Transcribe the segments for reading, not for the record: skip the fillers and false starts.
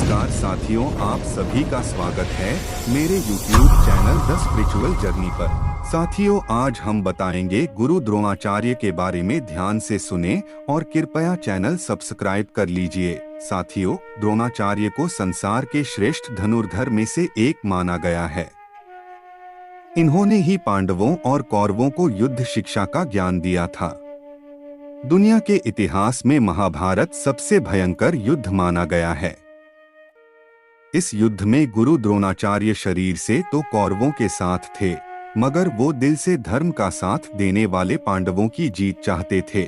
नमस्कार साथियों, आप सभी का स्वागत है मेरे YouTube channel the spiritual journey पर। साथियों, आज हम बताएंगे गुरु द्रोणाचार्य के बारे में। ध्यान से सुने और कृपया चैनल सब्सक्राइब कर लीजिए। साथियों, द्रोणाचार्य को संसार के श्रेष्ठ धनुर्धर में से एक माना गया है। इन्होंने ही पांडवों और कौरवों को युद्ध शिक्षा का ज्ञान दिया था। दुनिया के इतिहास में महाभारत सबसे भयंकर युद्ध माना गया है। इस युद्ध में गुरु द्रोणाचार्य शरीर से तो कौरवों के साथ थे, मगर वो दिल से धर्म का साथ देने वाले पांडवों की जीत चाहते थे।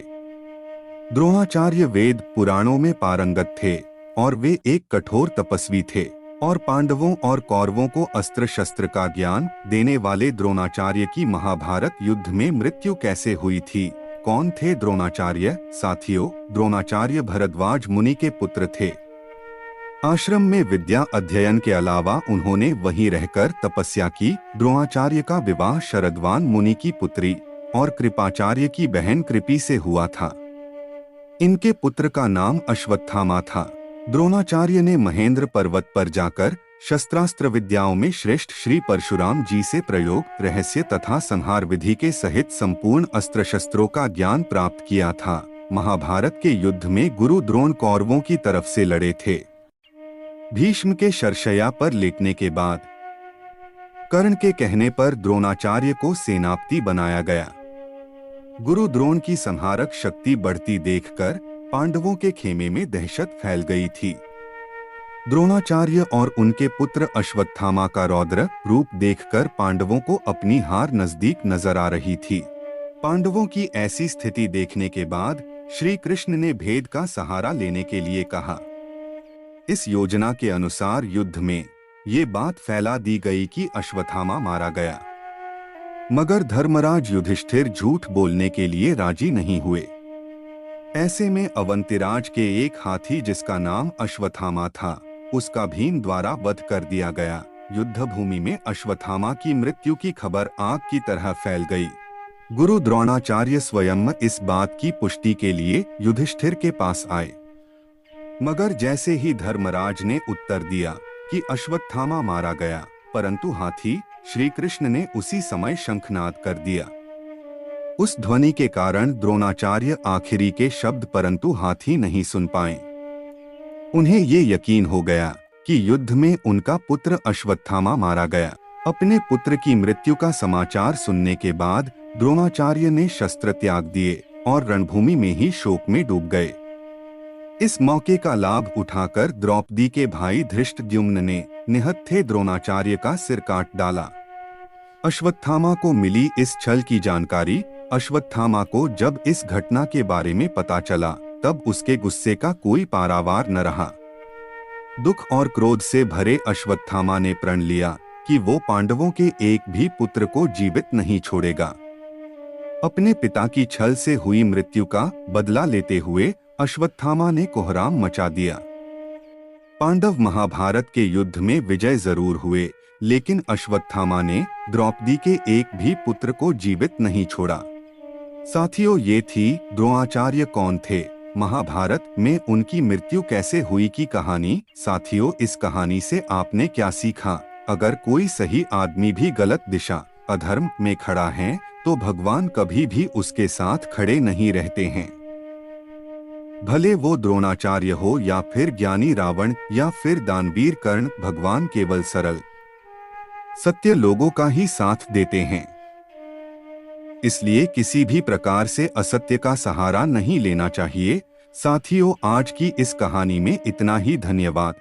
द्रोणाचार्य वेद पुराणों में पारंगत थे और वे एक कठोर तपस्वी थे, और पांडवों और कौरवों को अस्त्र शस्त्र का ज्ञान देने वाले द्रोणाचार्य की महाभारत युद्ध में मृत्यु कैसे हुई थी? कौन थे द्रोणाचार्य? साथियों, द्रोणाचार्य भरद्वाज मुनि के पुत्र थे। आश्रम में विद्या अध्ययन के अलावा उन्होंने वहीं रहकर तपस्या की। द्रोणाचार्य का विवाह शरद्वान मुनि की पुत्री और कृपाचार्य की बहन कृपि से हुआ था। इनके पुत्र का नाम अश्वत्थामा था। द्रोणाचार्य ने महेंद्र पर्वत पर जाकर शस्त्रास्त्र विद्याओं में श्रेष्ठ श्री परशुराम जी से प्रयोग, रहस्य तथा संहार विधि के सहित संपूर्ण अस्त्र शस्त्रों का ज्ञान प्राप्त किया था। महाभारत के युद्ध में गुरु द्रोण कौरवों की तरफ से लड़े थे। भीष्म के शरशय्या पर लेटने के बाद कर्ण के कहने पर द्रोणाचार्य को सेनापति बनाया गया। गुरु द्रोण की संहारक शक्ति बढ़ती देखकर पांडवों के खेमे में दहशत फैल गई थी। द्रोणाचार्य और उनके पुत्र अश्वत्थामा का रौद्र रूप देखकर पांडवों को अपनी हार नजदीक नजर आ रही थी। पांडवों की ऐसी स्थिति देखने के बाद श्री कृष्ण ने भेद का सहारा लेने के लिए कहा। इस योजना के अनुसार युद्ध में ये बात फैला दी गई कि अश्वत्थामा मारा गया, मगर धर्मराज युधिष्ठिर झूठ बोलने के लिए राजी नहीं हुए। ऐसे में अवंतिराज के एक हाथी जिसका नाम अश्वत्थामा था, उसका भीम द्वारा वध कर दिया गया। युद्ध भूमि में अश्वत्थामा की मृत्यु की खबर आग की तरह फैल गई। गुरु द्रोणाचार्य स्वयं इस बात की पुष्टि के लिए युधिष्ठिर के पास आए, मगर जैसे ही धर्मराज ने उत्तर दिया कि अश्वत्थामा मारा गया, परंतु हाथी, श्री कृष्ण ने उसी समय शंखनाद कर दिया। उस ध्वनि के कारण द्रोणाचार्य आखिरी के शब्द परंतु हाथी नहीं सुन पाए। उन्हें ये यकीन हो गया कि युद्ध में उनका पुत्र अश्वत्थामा मारा गया। अपने पुत्र की मृत्यु का समाचार सुनने के बाद द्रोणाचार्य ने शस्त्र त्याग दिए और रणभूमि में ही शोक में डूब गए। इस मौके का लाभ उठाकर द्रौपदी के भाई धृष्टद्युम्न ने निहत्थे द्रोणाचार्य का सिर काट डाला। अश्वत्थामा को मिली इस छल की जानकारी अश्वत्थामा को जब इस घटना के बारे में पता चला, तब उसके गुस्से का कोई पारावार न रहा। दुख और क्रोध से भरे अश्वत्थामा ने प्रण लिया कि वो पांडवों के एक भी पुत्र को जीवित नहीं छोड़ेगा। अपने पिता की छल से हुई मृत्यु का बदला लेते हुए अश्वत्थामा ने कोहराम मचा दिया। पांडव महाभारत के युद्ध में विजय जरूर हुए, लेकिन अश्वत्थामा ने द्रौपदी के एक भी पुत्र को जीवित नहीं छोड़ा। साथियों, ये थी द्रोणाचार्य कौन थे, महाभारत में उनकी मृत्यु कैसे हुई की कहानी। साथियों, इस कहानी से आपने क्या सीखा? अगर कोई सही आदमी भी गलत दिशा, अधर्म में खड़ा है, तो भगवान कभी भी उसके साथ खड़े नहीं रहते हैं। भले वो द्रोणाचार्य हो या फिर ज्ञानी रावण या फिर दानवीर कर्ण, भगवान केवल सरल सत्य लोगों का ही साथ देते हैं। इसलिए किसी भी प्रकार से असत्य का सहारा नहीं लेना चाहिए। साथियों, आज की इस कहानी में इतना ही। धन्यवाद।